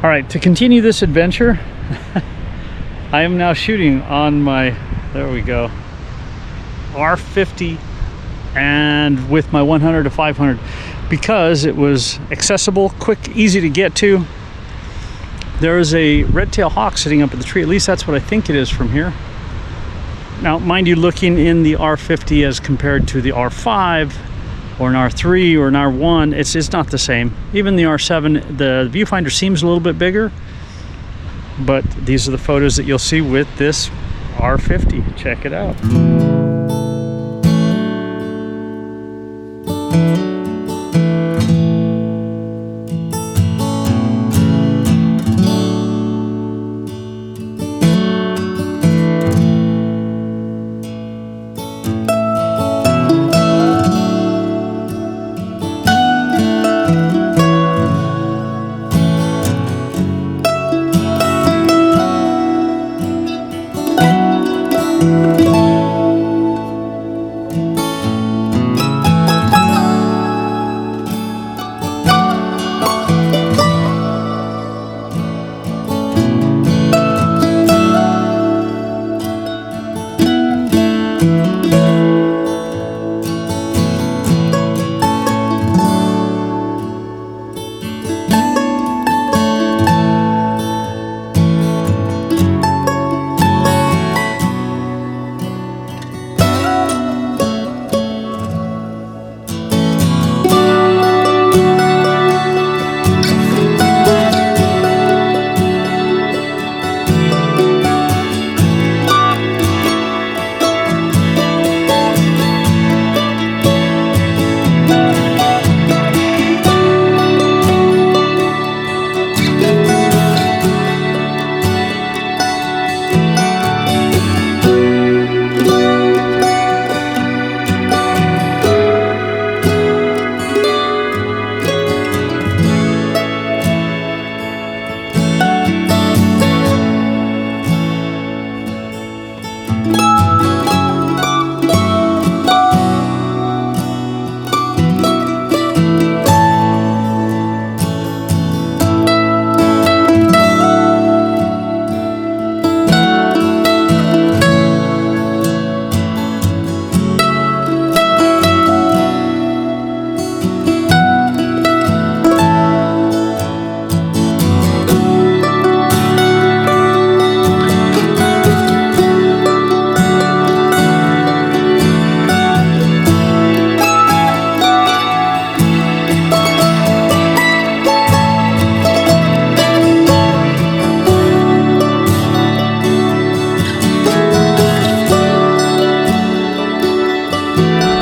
All right, to continue this adventure, I am now shooting on my, there we go, R50 and with my 100 to 500 because it was accessible, quick, easy to get to. There is a red-tailed hawk sitting up in the tree. At least that's what I think it is from here. Now, mind you, looking in the R50 as compared to the R5 or an R3 or an R1, it's not the same. Even the R7, the viewfinder seems a little bit bigger, but these are the photos that you'll see with this R50. Check it out.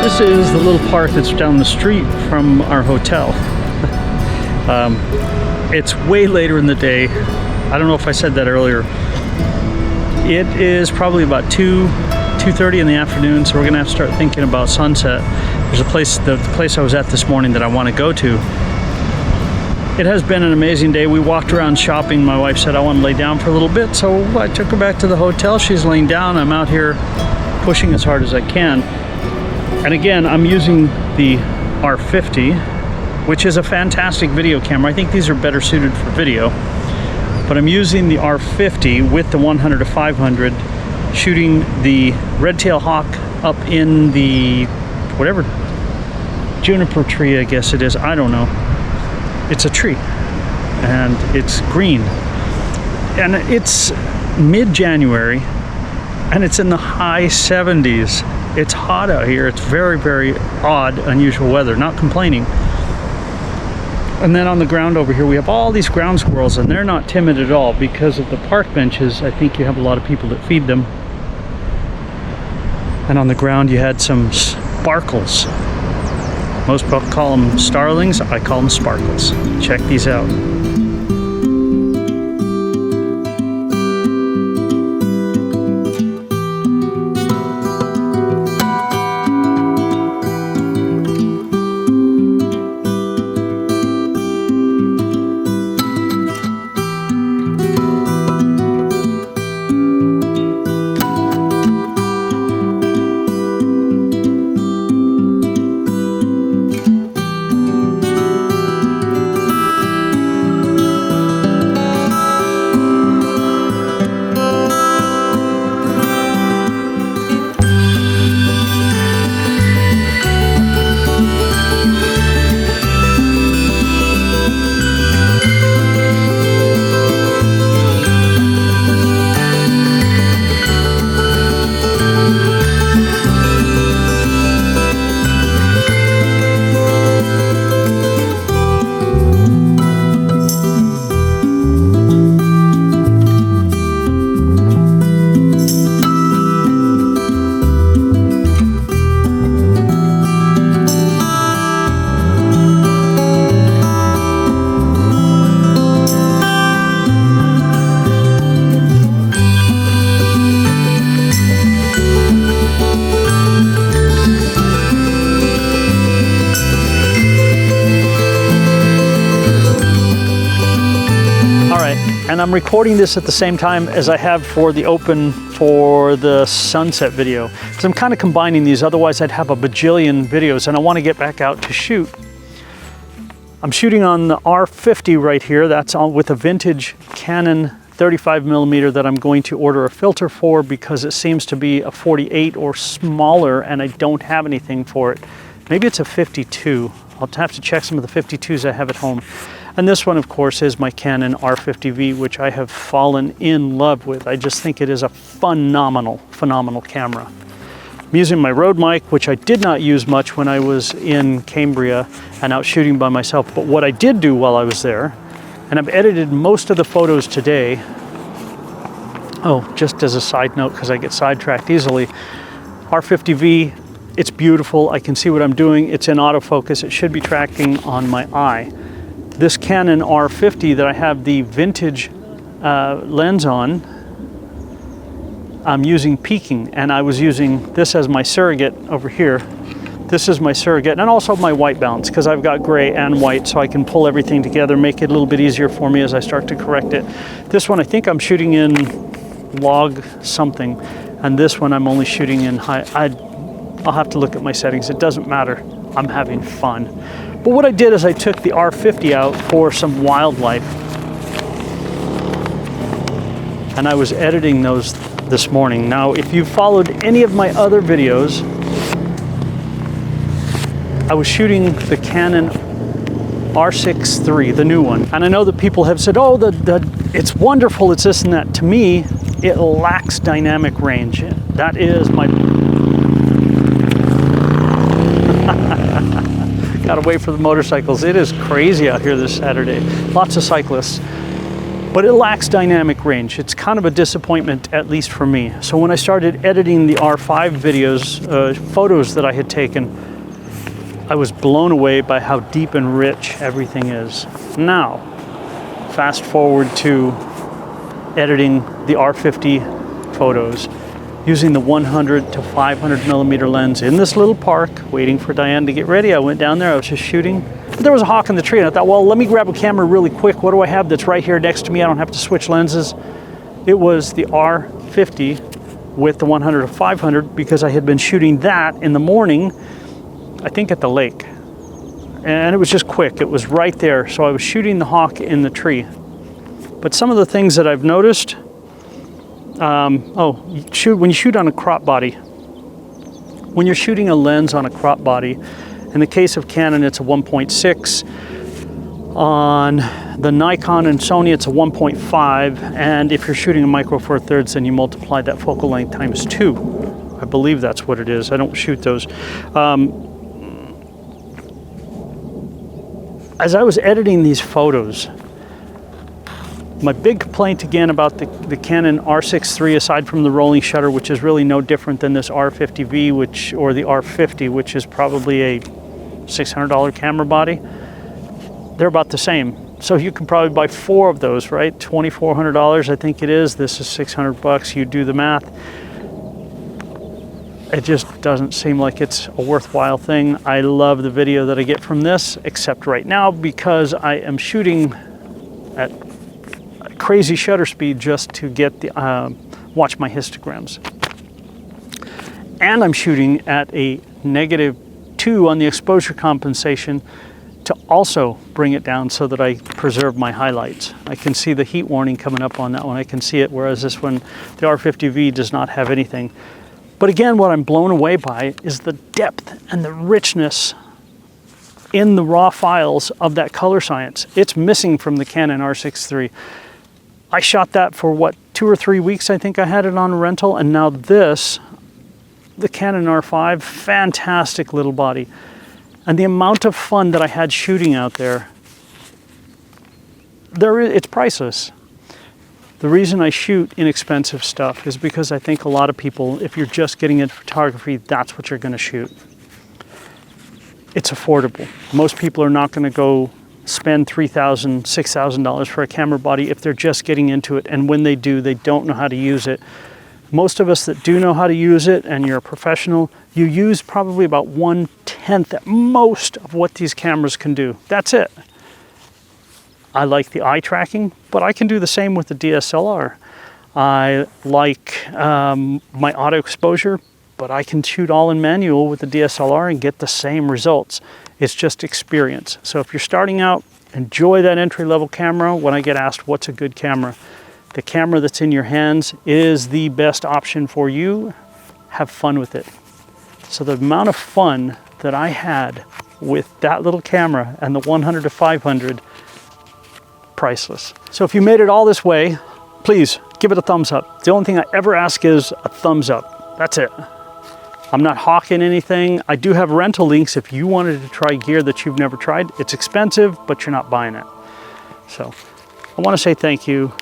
This is the little park that's down the street from our hotel. It's way later in the day. I don't know if I said that earlier. It is probably about 2:30 in the afternoon, so we're gonna have to start thinking about sunset. There's a place, the place I was at this morning that I want to go to. It has been an amazing day. We walked around shopping. My wife said I want to lay down for a little bit, so I took her back to the hotel. She's laying down. I'm out here pushing as hard as I can. And again, I'm using the R50, which is a fantastic video camera. I think these are better suited for video. But I'm using the R50 with the 100 to 500, shooting the red-tailed hawk up in the whatever juniper tree, I guess it is. I don't know. It's a tree, and it's green. And it's mid-January, and it's in the high 70s. It's hot out here. It's very, very odd, unusual weather. Not complaining. And then on the ground over here, we have all these ground squirrels, and they're not timid at all because of the park benches. I think you have a lot of people that feed them. And on the ground, you had some sparkles. Most people call them starlings. I call them sparkles. Check these out. And I'm recording this at the same time as I have for the open for the sunset video. Because I'm kind of combining these, otherwise I'd have a bajillion videos and I want to get back out to shoot. I'm shooting on the R50 right here. That's on with a vintage Canon 35mm that I'm going to order a filter for because it seems to be a 48 or smaller and I don't have anything for it. Maybe it's a 52. I'll have to check some of the 52s I have at home. And this one, of course, is my Canon R50V, which I have fallen in love with. I just think it is a phenomenal, phenomenal camera. I'm using my Rode mic, which I did not use much when I was in Cambria and out shooting by myself. But what I did do while I was there, and I've edited most of the photos today. Oh, just as a side note, because I get sidetracked easily, R50V, it's beautiful. I can see what I'm doing. It's in autofocus. It should be tracking on my eye. This Canon R50 that I have the vintage lens on, I'm using peaking, and I was using this as my surrogate over here. This is my surrogate, and also my white balance, because I've got gray and white, so I can pull everything together, make it a little bit easier for me as I start to correct it. This one I think I'm shooting in log something, and this one I'm only shooting in high. I'll have to look at my settings. It doesn't matter. I'm having fun. But what I did is I took the R50 out for some wildlife. And I was editing those this morning. Now, if you followed any of my other videos, I was shooting the Canon R6 III, the new one. And I know that people have said, oh, it's wonderful, it's this and that. To me, it lacks dynamic range. That is my... Gotta wait for the motorcycles. It is crazy out here this Saturday. Lots of cyclists. But it lacks dynamic range. It's kind of a disappointment, at least for me. So when I started editing the R5 videos, photos that I had taken, I was blown away by how deep and rich everything is. Now, fast forward to editing the R50 photos using the 100 to 500 millimeter lens in this little park, waiting for Diane to get ready. I went down there, I was just shooting. But there was a hawk in the tree, and I thought, well, let me grab a camera really quick. What do I have that's right here next to me? I don't have to switch lenses. It was the R50 with the 100 to 500 because I had been shooting that in the morning, I think at the lake. And it was just quick, it was right there. So I was shooting the hawk in the tree. But some of the things that I've noticed, when you shoot on a crop body, when you're shooting a lens on a crop body, in the case of Canon, it's a 1.6. On the Nikon and Sony, it's a 1.5. And if you're shooting a Micro Four Thirds, then you multiply that focal length times 2. I believe that's what it is. I don't shoot those. As I was editing these photos, my big complaint again about the Canon R6 III, aside from the rolling shutter, which is really no different than this R50V, or the R50, which is probably a $600 camera body, they're about the same. So you can probably buy 4 of those, right? $2,400, I think it is. This is $600. You do the math. It just doesn't seem like it's a worthwhile thing. I love the video that I get from this, except right now because I am shooting at crazy shutter speed just to get the watch my histograms, and I'm shooting at a -2 on the exposure compensation to also bring it down so that I preserve my highlights. I can see the heat warning coming up on that one. I can see it, whereas this one, the R50V, does not have anything. But again, what I'm blown away by is the depth and the richness in the raw files of that color science. It's missing from the Canon R6 III. I shot that for what, 2 or 3 weeks, I think I had it on rental, and now this, the Canon R5, fantastic little body. And the amount of fun that I had shooting out there, it's priceless. The reason I shoot inexpensive stuff is because I think a lot of people, if you're just getting into photography, that's what you're gonna shoot. It's affordable. Most people are not gonna go spend $3,000, $6,000 for a camera body if they're just getting into it, and when they do, they don't know how to use it. Most of us that do know how to use it, and you're a professional, you use probably about 1/10 at most of what these cameras can do. That's it. I like the eye tracking, but I can do the same with the DSLR. I like my auto exposure, but I can shoot all in manual with the DSLR and get the same results. It's just experience. So if you're starting out, enjoy that entry-level camera. When I get asked what's a good camera, the camera that's in your hands is the best option for you. Have fun with it. So the amount of fun that I had with that little camera and the 100 to 500, priceless. So if you made it all this way, please give it a thumbs up. The only thing I ever ask is a thumbs up. That's it. I'm not hawking anything. I do have rental links if you wanted to try gear that you've never tried. It's expensive, but you're not buying it. So I want to say thank you.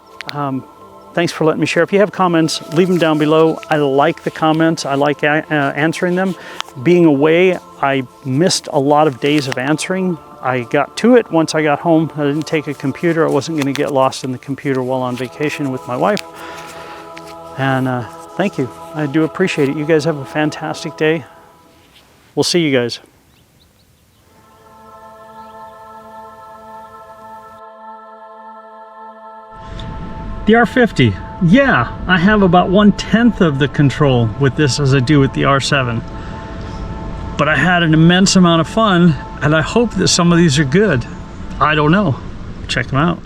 Thanks for letting me share. If you have comments, leave them down below. I like the comments. I like answering them. Being away, I missed a lot of days of answering. I got to it once I got home. I didn't take a computer. I wasn't going to get lost in the computer while on vacation with my wife. And thank you. I do appreciate it. You guys have a fantastic day. We'll see you guys. The R50, yeah, I have about 1/10 of the control with this as I do with the R7. But I had an immense amount of fun, and I hope that some of these are good. I don't know. Check them out.